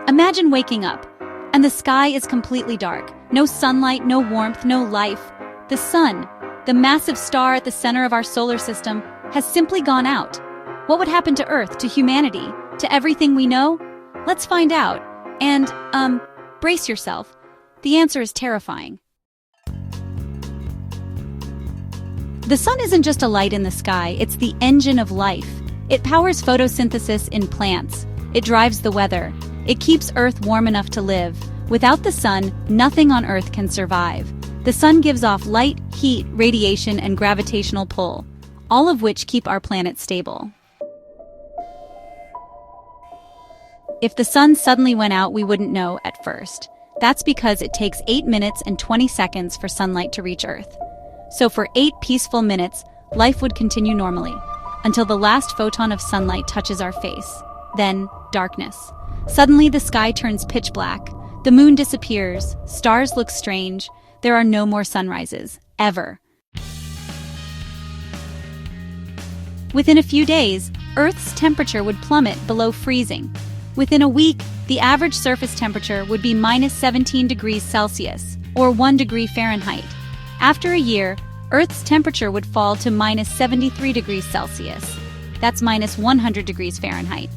Imagine waking up, and the sky is completely dark. No sunlight, no warmth, no life. The sun, the massive star at the center of our solar system, has simply gone out. What would happen to Earth, to humanity, to everything we know? Let's find out. And, brace yourself. The answer is terrifying. The sun isn't just a light in the sky, it's the engine of life. It powers photosynthesis in plants. It drives the weather. It keeps Earth warm enough to live. Without the sun, nothing on Earth can survive. The sun gives off light, heat, radiation, and gravitational pull, all of which keep our planet stable. If the sun suddenly went out, we wouldn't know at first. That's because it takes 8 minutes and 20 seconds for sunlight to reach Earth. So for 8 peaceful minutes, life would continue normally, until the last photon of sunlight touches our face. Then, darkness. Suddenly the sky turns pitch black, the moon disappears, stars look strange, there are no more sunrises, ever. Within a few days, Earth's temperature would plummet below freezing. Within a week, the average surface temperature would be -17 degrees Celsius, or 1 degree Fahrenheit. After a year, Earth's temperature would fall to -73 degrees Celsius. That's -100 degrees Fahrenheit.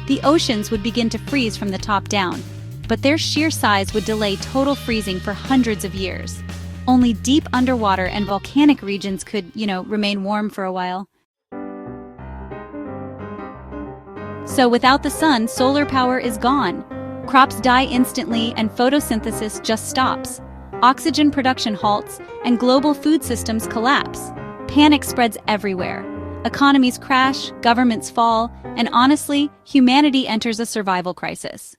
The oceans would begin to freeze from the top down, but their sheer size would delay total freezing for hundreds of years. Only deep underwater and volcanic regions could, remain warm for a while. So without the sun, solar power is gone. Crops die instantly and photosynthesis just stops. Oxygen production halts and global food systems collapse. Panic spreads everywhere. Economies crash, governments fall, and honestly, humanity enters a survival crisis.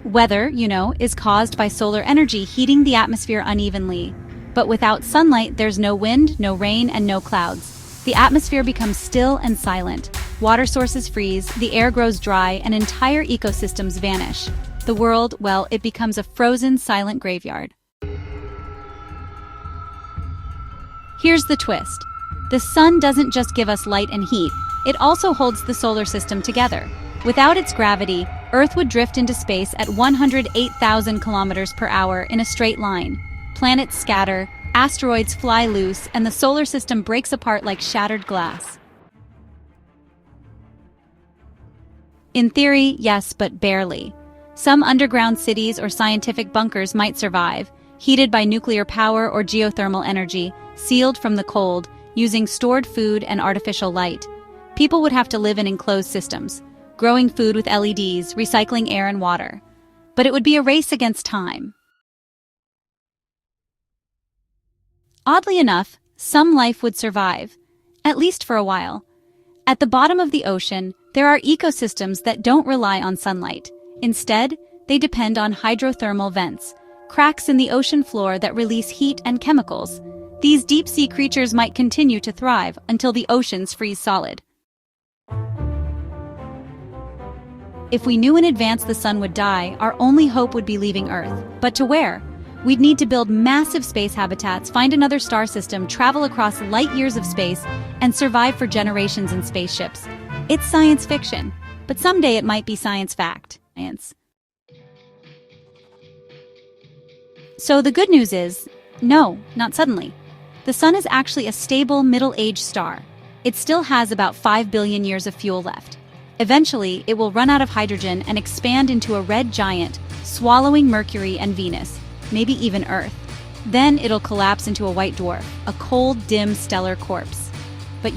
Weather, is caused by solar energy heating the atmosphere unevenly. But without sunlight, there's no wind, no rain, and no clouds. The atmosphere becomes still and silent. Water sources freeze, the air grows dry, and entire ecosystems vanish. The world, it becomes a frozen, silent graveyard. Here's the twist. The sun doesn't just give us light and heat, it also holds the solar system together. Without its gravity, Earth would drift into space at 108,000 kilometers per hour in a straight line. Planets scatter, asteroids fly loose, and the solar system breaks apart like shattered glass. In theory, yes, but barely. Some underground cities or scientific bunkers might survive, heated by nuclear power or geothermal energy, sealed from the cold, using stored food and artificial light. People would have to live in enclosed systems, growing food with LEDs, recycling air and water. But it would be a race against time. Oddly enough, some life would survive, at least for a while. At the bottom of the ocean, there are ecosystems that don't rely on sunlight. Instead, they depend on hydrothermal vents, cracks in the ocean floor that release heat and chemicals. These deep-sea creatures might continue to thrive until the oceans freeze solid. If we knew in advance the sun would die, our only hope would be leaving Earth. But to where? We'd need to build massive space habitats, find another star system, travel across light years of space, and survive for generations in spaceships. It's science fiction, but someday it might be science fact. So the good news is, no, not suddenly. The sun is actually a stable middle-aged star. It still has about 5 billion years of fuel left. Eventually, it will run out of hydrogen and expand into a red giant, swallowing Mercury and Venus, maybe even Earth. Then it'll collapse into a white dwarf, a cold, dim stellar corpse. But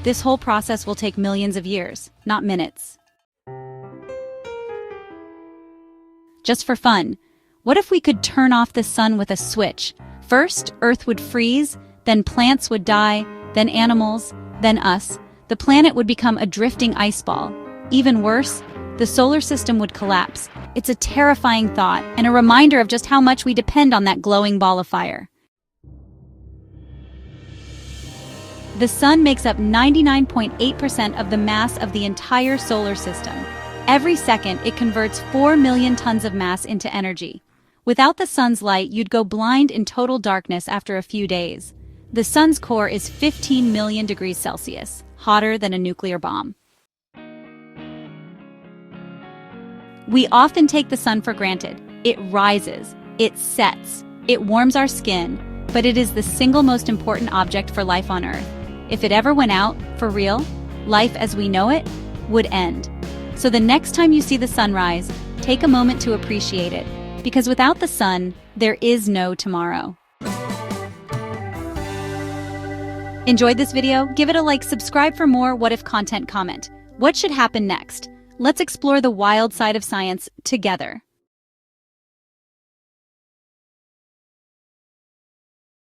this whole process will take millions of years, not minutes. Just for fun, what if we could turn off the sun with a switch? First, Earth would freeze, then plants would die, then animals, then us. The planet would become a drifting ice ball. Even worse, the solar system would collapse. It's a terrifying thought and a reminder of just how much we depend on that glowing ball of fire. The sun makes up 99.8% of the mass of the entire solar system. Every second, it converts 4 million tons of mass into energy. Without the sun's light, you'd go blind in total darkness after a few days. The sun's core is 15 million degrees Celsius, hotter than a nuclear bomb. We often take the sun for granted. It rises, it sets, it warms our skin, but it is the single most important object for life on Earth. If it ever went out, for real, life as we know it would end. So the next time you see the sunrise, take a moment to appreciate it, because without the sun, there is no tomorrow. Enjoyed this video? Give it a like, subscribe for more What If content, comment. What should happen next? Let's explore the wild side of science together.